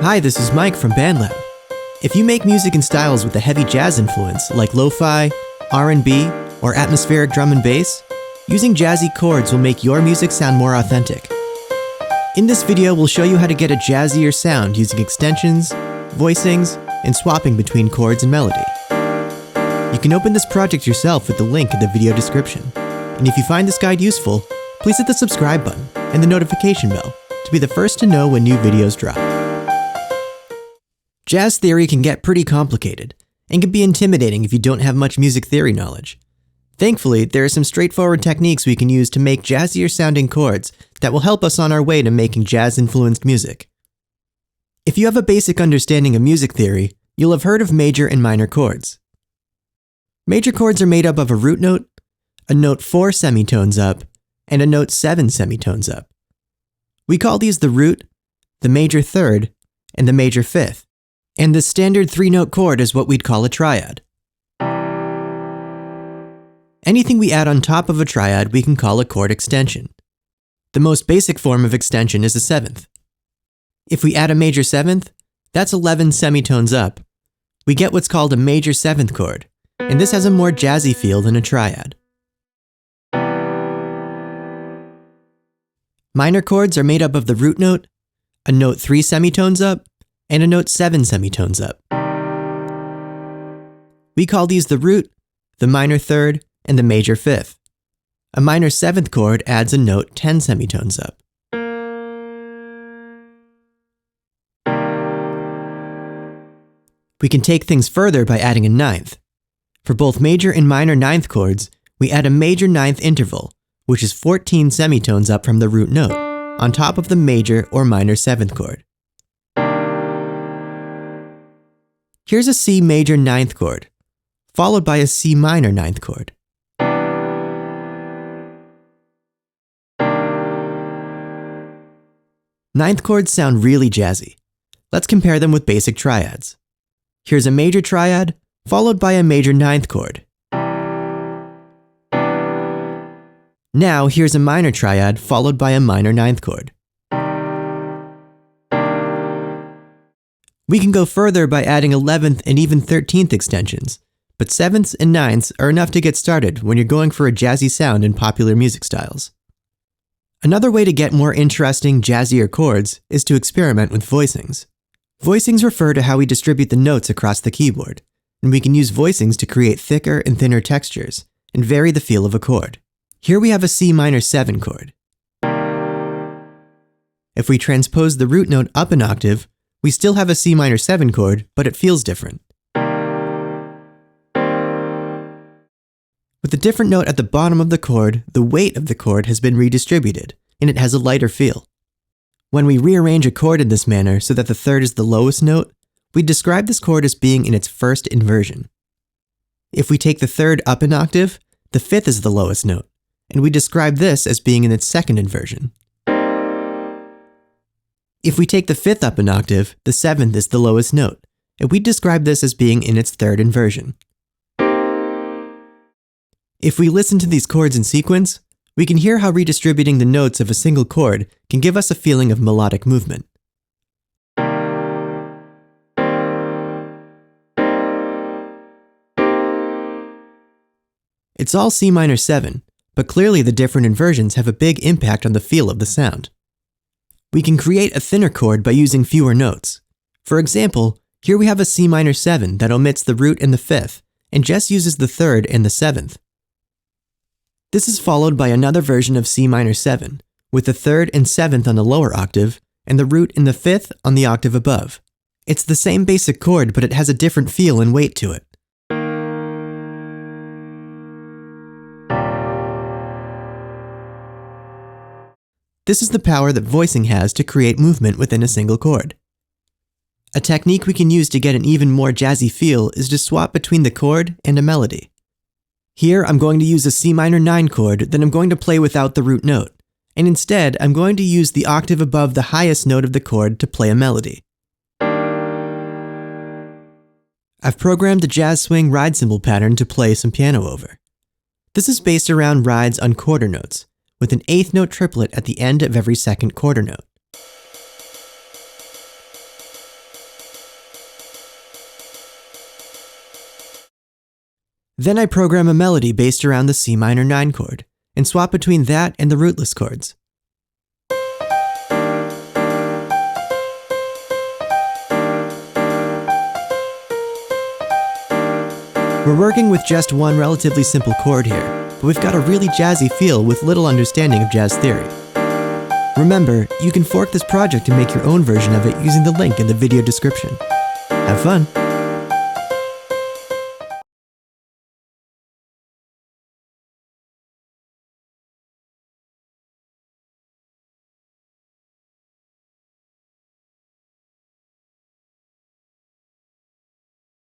Hi, this is Mike from BandLab. If you make music in styles with a heavy jazz influence, like lo-fi, R&B, or atmospheric drum and bass, using jazzy chords will make your music sound more authentic. In this video, we'll show you how to get a jazzier sound using extensions, voicings, and swapping between chords and melody. You can open this project yourself with the link in the video description. And if you find this guide useful, please hit the subscribe button and the notification bell to be the first to know when new videos drop. Jazz theory can get pretty complicated and can be intimidating if you don't have much music theory knowledge. Thankfully, there are some straightforward techniques we can use to make jazzier sounding chords that will help us on our way to making jazz-influenced music. If you have a basic understanding of music theory, you'll have heard of major and minor chords. Major chords are made up of a root note, a note 4 semitones up, and a note 7 semitones up. We call these the root, the major third, and the major fifth. And the standard 3-note chord is what we'd call a triad. Anything we add on top of a triad we can call a chord extension. The most basic form of extension is a seventh. If we add a major seventh, that's 11 semitones up. We get what's called a major seventh chord, and this has a more jazzy feel than a triad. Minor chords are made up of the root note, a note 3 semitones up, and a note 7 semitones up. We call these the root, the minor third, and the major fifth. A minor seventh chord adds a note 10 semitones up. We can take things further by adding a ninth. For both major and minor ninth chords, we add a major ninth interval, which is 14 semitones up from the root note, on top of the major or minor seventh chord. Here's a C major ninth chord, followed by a C minor ninth chord. Ninth chords sound really jazzy. Let's compare them with basic triads. Here's a major triad, followed by a major ninth chord. Now here's a minor triad, followed by a minor ninth chord. We can go further by adding 11th and even 13th extensions, but 7ths and 9ths are enough to get started when you're going for a jazzy sound in popular music styles. Another way to get more interesting, jazzier chords is to experiment with voicings. Voicings refer to how we distribute the notes across the keyboard, and we can use voicings to create thicker and thinner textures and vary the feel of a chord. Here we have a C minor 7 chord. If we transpose the root note up an octave, we still have a C minor 7 chord, but it feels different. With the different note at the bottom of the chord, the weight of the chord has been redistributed, and it has a lighter feel. When we rearrange a chord in this manner so that the third is the lowest note, we describe this chord as being in its first inversion. If we take the third up an octave, the fifth is the lowest note, and we describe this as being in its second inversion. If we take the fifth up an octave, the seventh is the lowest note, and we describe this as being in its third inversion. If we listen to these chords in sequence, we can hear how redistributing the notes of a single chord can give us a feeling of melodic movement. It's all C minor 7, but clearly the different inversions have a big impact on the feel of the sound. We can create a thinner chord by using fewer notes. For example, here we have a C minor 7 that omits the root and the fifth, and just uses the third and the seventh. This is followed by another version of C minor 7, with the third and seventh on the lower octave, and the root and the fifth on the octave above. It's the same basic chord, but it has a different feel and weight to it. This is the power that voicing has to create movement within a single chord. A technique we can use to get an even more jazzy feel is to swap between the chord and a melody. Here I'm going to use a C minor 9 chord that I'm going to play without the root note, and instead I'm going to use the octave above the highest note of the chord to play a melody. I've programmed the jazz swing ride cymbal pattern to play some piano over. This is based around rides on quarter notes, with an eighth note triplet at the end of every second quarter note. Then I program a melody based around the C minor 9 chord, and swap between that and the rootless chords. We're working with just one relatively simple chord here, but we've got a really jazzy feel with little understanding of jazz theory. Remember, you can fork this project and make your own version of it using the link in the video description. Have fun!